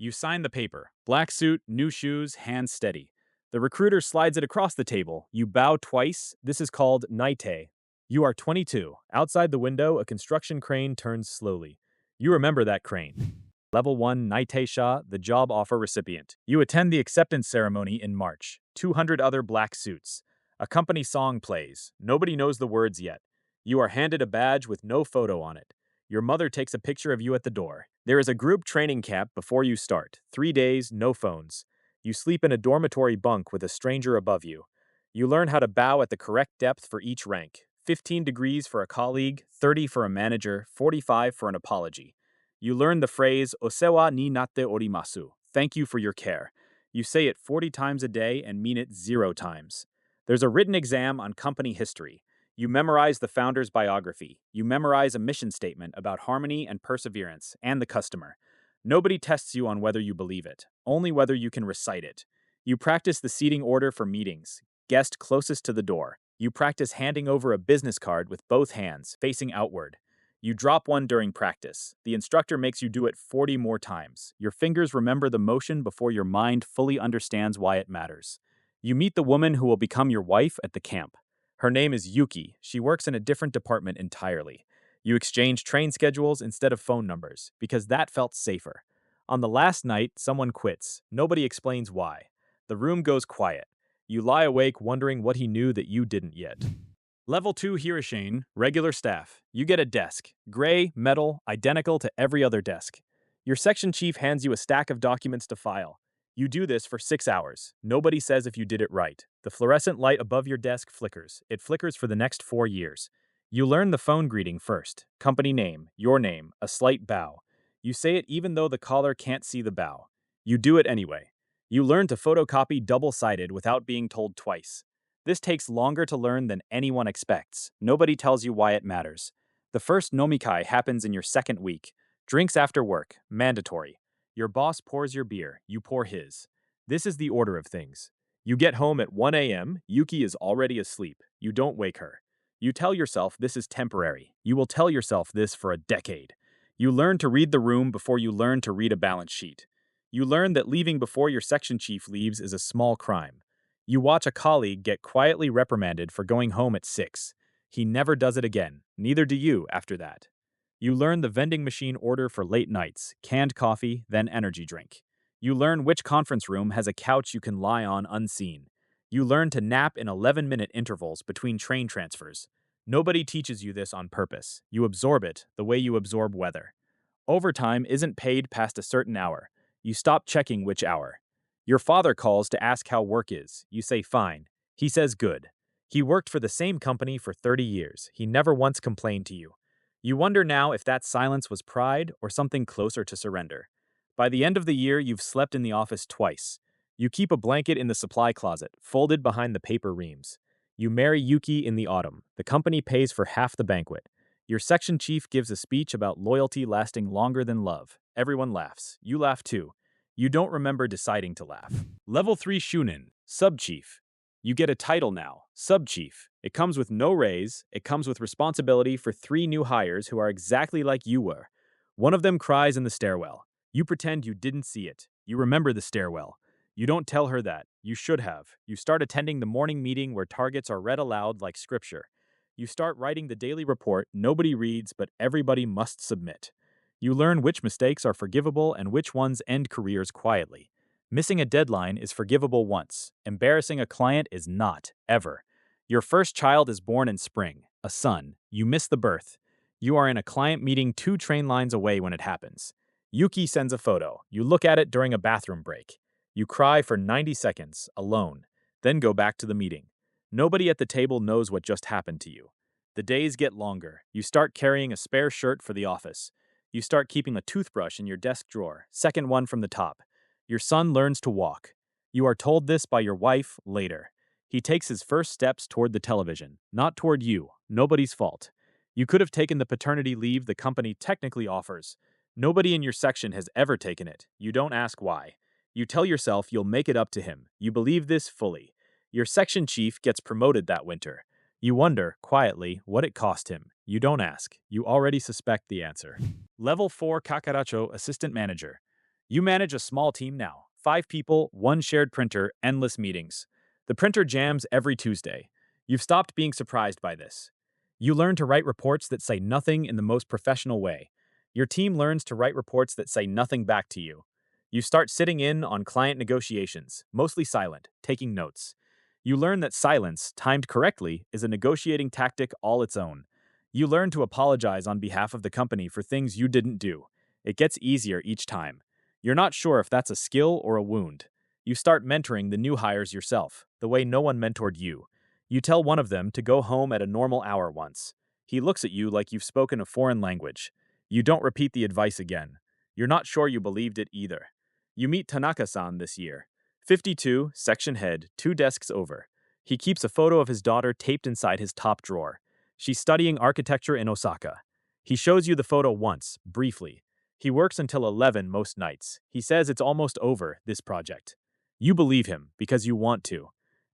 You sign the paper. Black suit, new shoes, hands steady. The recruiter slides it across the table. You bow twice. This is called Naitei. You are 22. Outside the window, a construction crane turns slowly. You remember that crane. Level 1 Naitei-sha, the job offer recipient. You attend the acceptance ceremony in March. 200 other black suits. A company song plays. Nobody knows the words yet. You are handed a badge with no photo on it. Your mother takes a picture of you at the door. There is a group training camp before you start. 3 days, no phones. You sleep in a dormitory bunk with a stranger above you. You learn how to bow at the correct depth for each rank. 15 degrees for a colleague, 30 for a manager, 45 for an apology. You learn the phrase "osewa ni natte orimasu," thank you for your care. You say it 40 times a day and mean it 0 times. There's a written exam on company history. You memorize the founder's biography. You memorize a mission statement about harmony and perseverance and the customer. Nobody tests you on whether you believe it, only whether you can recite it. You practice the seating order for meetings, guest closest to the door. You practice handing over a business card with both hands, facing outward. You drop one during practice. The instructor makes you do it 40 more times. Your fingers remember the motion before your mind fully understands why it matters. You meet the woman who will become your wife at the camp. Her name is Yuki. She works in a different department entirely. You exchange train schedules instead of phone numbers, because that felt safer. On the last night, someone quits. Nobody explains why. The room goes quiet. You lie awake wondering what he knew that you didn't yet. Level 2 Hira-shain, regular staff. You get a desk. Gray, metal, identical to every other desk. Your section chief hands you a stack of documents to file. You do this for 6 hours. Nobody says if you did it right. The fluorescent light above your desk flickers. It flickers for the next 4 years. You learn the phone greeting first. Company name, your name, a slight bow. You say it even though the caller can't see the bow. You do it anyway. You learn to photocopy double-sided without being told twice. This takes longer to learn than anyone expects. Nobody tells you why it matters. The first nomikai happens in your second week. Drinks after work, mandatory. Your boss pours your beer, you pour his. This is the order of things. You get home at 1 a.m., Yuki is already asleep. You don't wake her. You tell yourself this is temporary. You will tell yourself this for a decade. You learn to read the room before you learn to read a balance sheet. You learn that leaving before your section chief leaves is a small crime. You watch a colleague get quietly reprimanded for going home at 6. He never does it again. Neither do you after that. You learn the vending machine order for late nights, canned coffee, then energy drink. You learn which conference room has a couch you can lie on unseen. You learn to nap in 11-minute intervals between train transfers. Nobody teaches you this on purpose. You absorb it the way you absorb weather. Overtime isn't paid past a certain hour. You stop checking which hour. Your father calls to ask how work is. You say fine. He says good. He worked for the same company for 30 years. He never once complained to you. You wonder now if that silence was pride or something closer to surrender. By the end of the year, you've slept in the office twice. You keep a blanket in the supply closet, folded behind the paper reams. You marry Yuki in the autumn. The company pays for half the banquet. Your section chief gives a speech about loyalty lasting longer than love. Everyone laughs. You laugh too. You don't remember deciding to laugh. Level 3 Shunin, Sub-Chief. You get a title now, Sub-Chief. It comes with no raise. It comes with responsibility for 3 new hires who are exactly like you were. One of them cries in the stairwell. You pretend you didn't see it. You remember the stairwell. You don't tell her that. You should have. You start attending the morning meeting where targets are read aloud like scripture. You start writing the daily report nobody reads but everybody must submit. You learn which mistakes are forgivable and which ones end careers quietly. Missing a deadline is forgivable once. Embarrassing a client is not, ever. Your first child is born in spring, a son. You miss the birth. You are in a client meeting 2 train lines away when it happens. Yuki sends a photo. You look at it during a bathroom break. You cry for 90 seconds, alone, then go back to the meeting. Nobody at the table knows what just happened to you. The days get longer. You start carrying a spare shirt for the office. You start keeping a toothbrush in your desk drawer, second one from the top. Your son learns to walk. You are told this by your wife later. He takes his first steps toward the television, not toward you. Nobody's fault. You could have taken the paternity leave the company technically offers. Nobody in your section has ever taken it. You don't ask why. You tell yourself you'll make it up to him. You believe this fully. Your section chief gets promoted that winter. You wonder, quietly, what it cost him. You don't ask. You already suspect the answer. Level 4 Kakarichō Assistant Manager. You manage a small team now. 5 people, 1 shared printer, endless meetings. The printer jams every Tuesday. You've stopped being surprised by this. You learn to write reports that say nothing in the most professional way. Your team learns to write reports that say nothing back to you. You start sitting in on client negotiations, mostly silent, taking notes. You learn that silence, timed correctly, is a negotiating tactic all its own. You learn to apologize on behalf of the company for things you didn't do. It gets easier each time. You're not sure if that's a skill or a wound. You start mentoring the new hires yourself, the way no one mentored you. You tell one of them to go home at a normal hour once. He looks at you like you've spoken a foreign language. You don't repeat the advice again. You're not sure you believed it either. You meet Tanaka-san this year. 52, section head, 2 desks over. He keeps a photo of his daughter taped inside his top drawer. She's studying architecture in Osaka. He shows you the photo once, briefly. He works until 11 most nights. He says it's almost over, this project. You believe him, because you want to.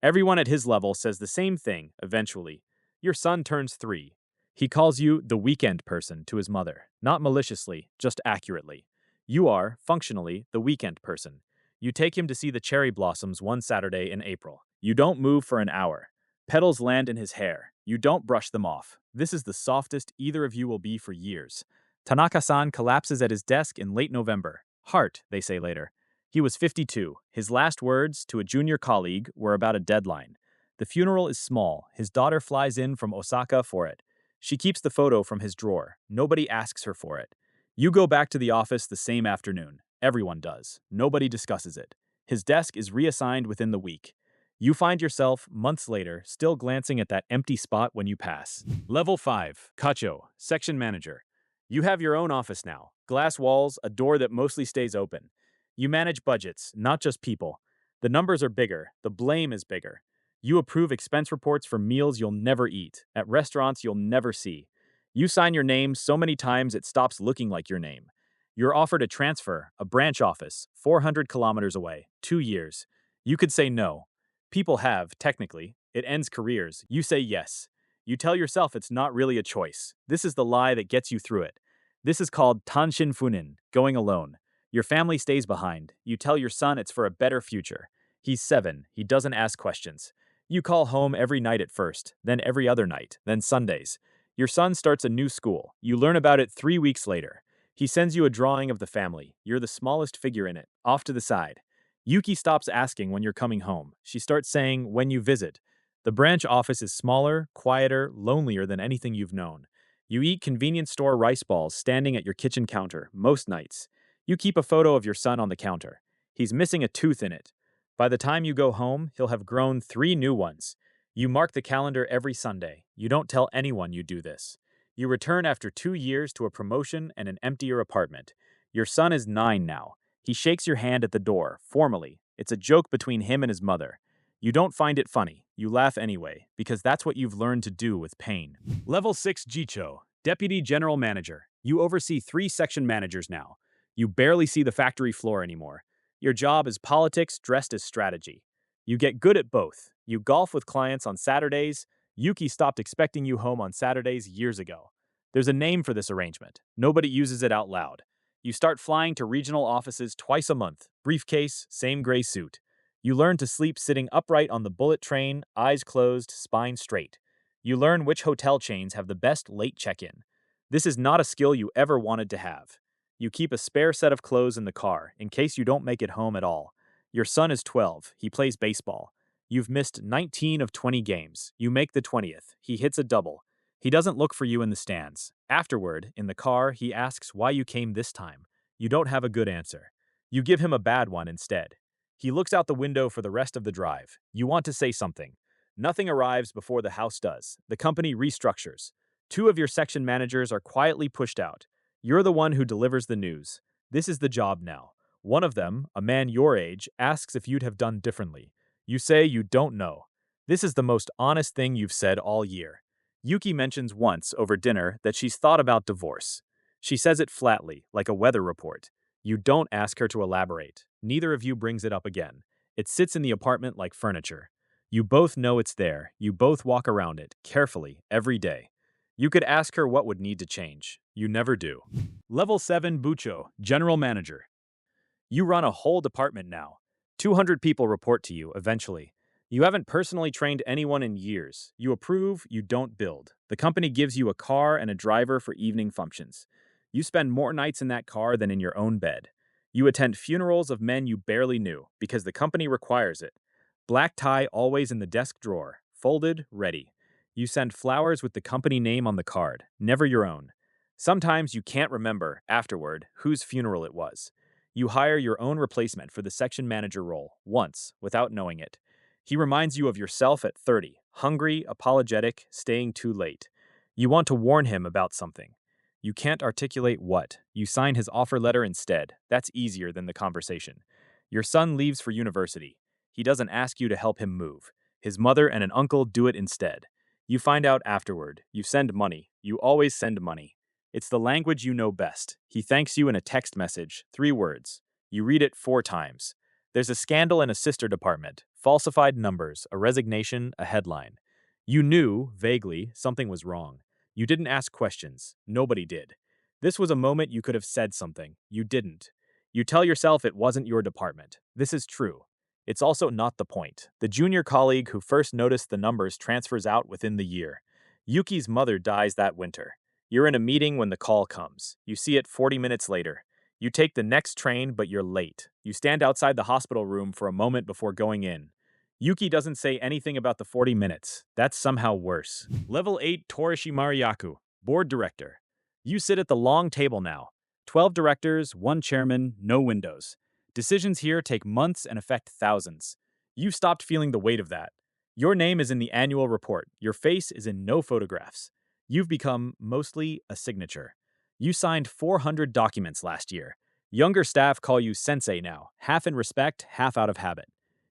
Everyone at his level says the same thing, eventually. Your son turns 3. He calls you the weekend person to his mother, not maliciously, just accurately. You are, functionally, the weekend person. You take him to see the cherry blossoms one Saturday in April. You don't move for an hour. Petals land in his hair. You don't brush them off. This is the softest either of you will be for years. Tanaka-san collapses at his desk in late November. Heart, they say later. He was 52. His last words, to a junior colleague, were about a deadline. The funeral is small. His daughter flies in from Osaka for it. She keeps the photo from his drawer. Nobody asks her for it. You go back to the office the same afternoon. Everyone does. Nobody discusses it. His desk is reassigned within the week. You find yourself, months later, still glancing at that empty spot when you pass. Level 5, Kachō, Section Manager. You have your own office now. Glass walls, a door that mostly stays open. You manage budgets, not just people. The numbers are bigger. The blame is bigger. You approve expense reports for meals you'll never eat, at restaurants you'll never see. You sign your name so many times it stops looking like your name. You're offered a transfer, a branch office, 400 kilometers away, 2 years. You could say no. People have, technically. It ends careers. You say yes. You tell yourself it's not really a choice. This is the lie that gets you through it. This is called tanshin funin, going alone. Your family stays behind. You tell your son it's for a better future. He's 7. He doesn't ask questions. You call home every night at first, then every other night, then Sundays. Your son starts a new school. You learn about it 3 weeks later. He sends you a drawing of the family. You're the smallest figure in it, off to the side. Yuki stops asking when you're coming home. She starts saying when you visit. The branch office is smaller, quieter, lonelier than anything you've known. You eat convenience store rice balls standing at your kitchen counter, most nights. You keep a photo of your son on the counter. He's missing a tooth in it. By the time you go home, he'll have grown 3 new ones. You mark the calendar every Sunday. You don't tell anyone you do this. You return after 2 years to a promotion and an emptier apartment. Your son is 9 now. He shakes your hand at the door, formally. It's a joke between him and his mother. You don't find it funny. You laugh anyway, because that's what you've learned to do with pain. Level 6 Jichō, Deputy General Manager. You oversee 3 section managers now. You barely see the factory floor anymore. Your job is politics dressed as strategy. You get good at both. You golf with clients on Saturdays. Yuki stopped expecting you home on Saturdays years ago. There's a name for this arrangement. Nobody uses it out loud. You start flying to regional offices twice a month. Briefcase, same gray suit. You learn to sleep sitting upright on the bullet train, eyes closed, spine straight. You learn which hotel chains have the best late check-in. This is not a skill you ever wanted to have. You keep a spare set of clothes in the car, in case you don't make it home at all. Your son is 12. He plays baseball. You've missed 19 of 20 games. You make the 20th. He hits a double. He doesn't look for you in the stands. Afterward, in the car, he asks why you came this time. You don't have a good answer. You give him a bad one instead. He looks out the window for the rest of the drive. You want to say something. Nothing arrives before the house does. The company restructures. 2 of your section managers are quietly pushed out. You're the one who delivers the news. This is the job now. One of them, a man your age, asks if you'd have done differently. You say you don't know. This is the most honest thing you've said all year. Yuki mentions once over dinner that she's thought about divorce. She says it flatly, like a weather report. You don't ask her to elaborate. Neither of you brings it up again. It sits in the apartment like furniture. You both know it's there. You both walk around it, carefully, every day. You could ask her what would need to change. You never do. Level 7 Buchō, General Manager. You run a whole department now. 200 people report to you eventually. You haven't personally trained anyone in years. You approve, you don't build. The company gives you a car and a driver for evening functions. You spend more nights in that car than in your own bed. You attend funerals of men you barely knew because the company requires it. Black tie always in the desk drawer, folded, ready. You send flowers with the company name on the card, never your own. Sometimes you can't remember, afterward, whose funeral it was. You hire your own replacement for the section manager role, once, without knowing it. He reminds you of yourself at 30, hungry, apologetic, staying too late. You want to warn him about something. You can't articulate what. You sign his offer letter instead. That's easier than the conversation. Your son leaves for university. He doesn't ask you to help him move. His mother and an uncle do it instead. You find out afterward. You send money. You always send money. It's the language you know best. He thanks you in a text message, 3 words. You read it 4 times. There's a scandal in a sister department, falsified numbers, a resignation, a headline. You knew, vaguely, something was wrong. You didn't ask questions. Nobody did. This was a moment you could have said something. You didn't. You tell yourself it wasn't your department. This is true. It's also not the point. The junior colleague who first noticed the numbers transfers out within the year. Yuki's mother dies that winter. You're in a meeting when the call comes. You see it 40 minutes later. You take the next train, but you're late. You stand outside the hospital room for a moment before going in. Yuki doesn't say anything about the 40 minutes. That's somehow worse. Level 8 Torishimariyaku, Board Director. You sit at the long table now. 12 directors, 1 chairman, no windows. Decisions here take months and affect thousands. You've stopped feeling the weight of that. Your name is in the annual report. Your face is in no photographs. You've become, mostly, a signature. You signed 400 documents last year. Younger staff call you sensei now, half in respect, half out of habit.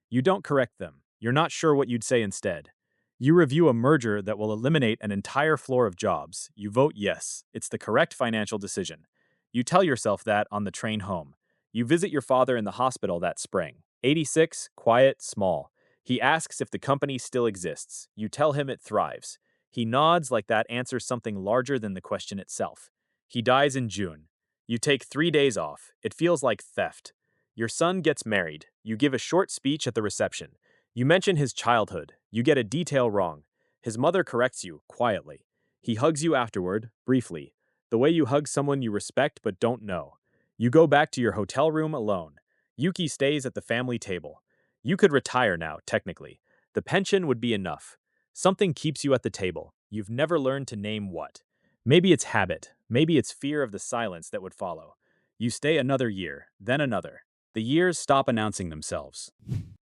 You don't correct them. You're not sure what you'd say instead. You review a merger that will eliminate an entire floor of jobs. You vote yes. It's the correct financial decision. You tell yourself that on the train home. You visit your father in the hospital that spring. 86, quiet, small. He asks if the company still exists. You tell him it thrives. He nods like that answers something larger than the question itself. He dies in June. You take 3 days off. It feels like theft. Your son gets married. You give a short speech at the reception. You mention his childhood. You get a detail wrong. His mother corrects you, quietly. He hugs you afterward, briefly, the way you hug someone you respect but don't know. You go back to your hotel room alone. Yuki stays at the family table. You could retire now, technically. The pension would be enough. Something keeps you at the table. You've never learned to name what. Maybe it's habit. Maybe it's fear of the silence that would follow. You stay another year, then another. The years stop announcing themselves.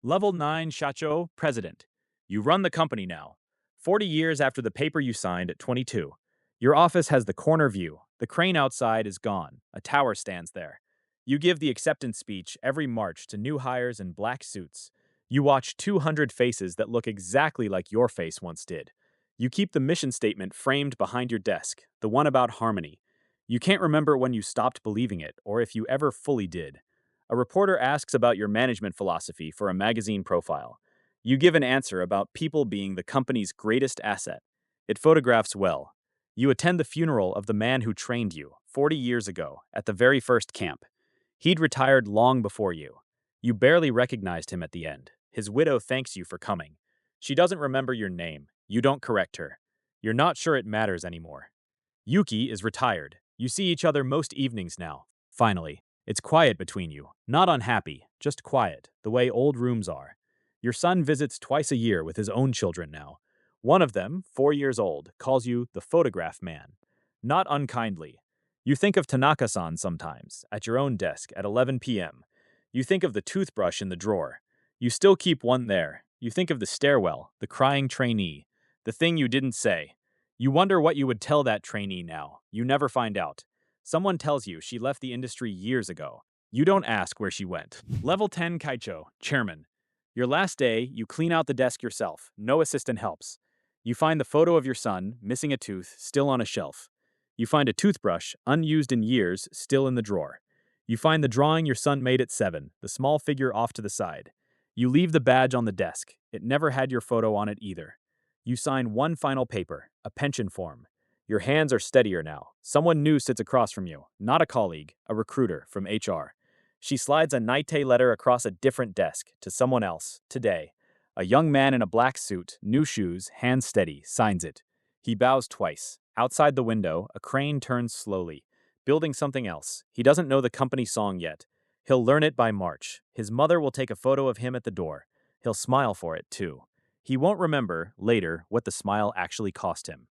Level 9 Shachō, President. You run the company now. 40 years after the paper you signed at 22. Your office has the corner view. The crane outside is gone. A tower stands there. You give the acceptance speech every March to new hires in black suits. You watch 200 faces that look exactly like your face once did. You keep the mission statement framed behind your desk, the one about harmony. You can't remember when you stopped believing it, or if you ever fully did. A reporter asks about your management philosophy for a magazine profile. You give an answer about people being the company's greatest asset. It photographs well. You attend the funeral of the man who trained you, 40 years ago, at the very first camp. He'd retired long before you. You barely recognized him at the end. His widow thanks you for coming. She doesn't remember your name. You don't correct her. You're not sure it matters anymore. Yuki is retired. You see each other most evenings now. Finally, it's quiet between you. Not unhappy, just quiet, the way old rooms are. Your son visits twice a year with his own children now. One of them, 4 years old, calls you the photograph man. Not unkindly. You think of Tanaka-san sometimes, at your own desk at 11 p.m. You think of the toothbrush in the drawer. You still keep one there. You think of the stairwell, the crying trainee, the thing you didn't say. You wonder what you would tell that trainee now. You never find out. Someone tells you she left the industry years ago. You don't ask where she went. Level 10 Kaichō, Chairman. Your last day, you clean out the desk yourself. No assistant helps. You find the photo of your son, missing a tooth, still on a shelf. You find a toothbrush, unused in years, still in the drawer. You find the drawing your son made at 7, the small figure off to the side. You leave the badge on the desk. It never had your photo on it either. You sign one final paper, a pension form. Your hands are steadier now. Someone new sits across from you, not a colleague, a recruiter from HR. She slides a Naitei letter across a different desk to someone else, today. A young man in a black suit, new shoes, hands steady, signs it. He bows twice. Outside the window, a crane turns slowly, building something else. He doesn't know the company song yet. He'll learn it by March. His mother will take a photo of him at the door. He'll smile for it, too. He won't remember, later, what the smile actually cost him.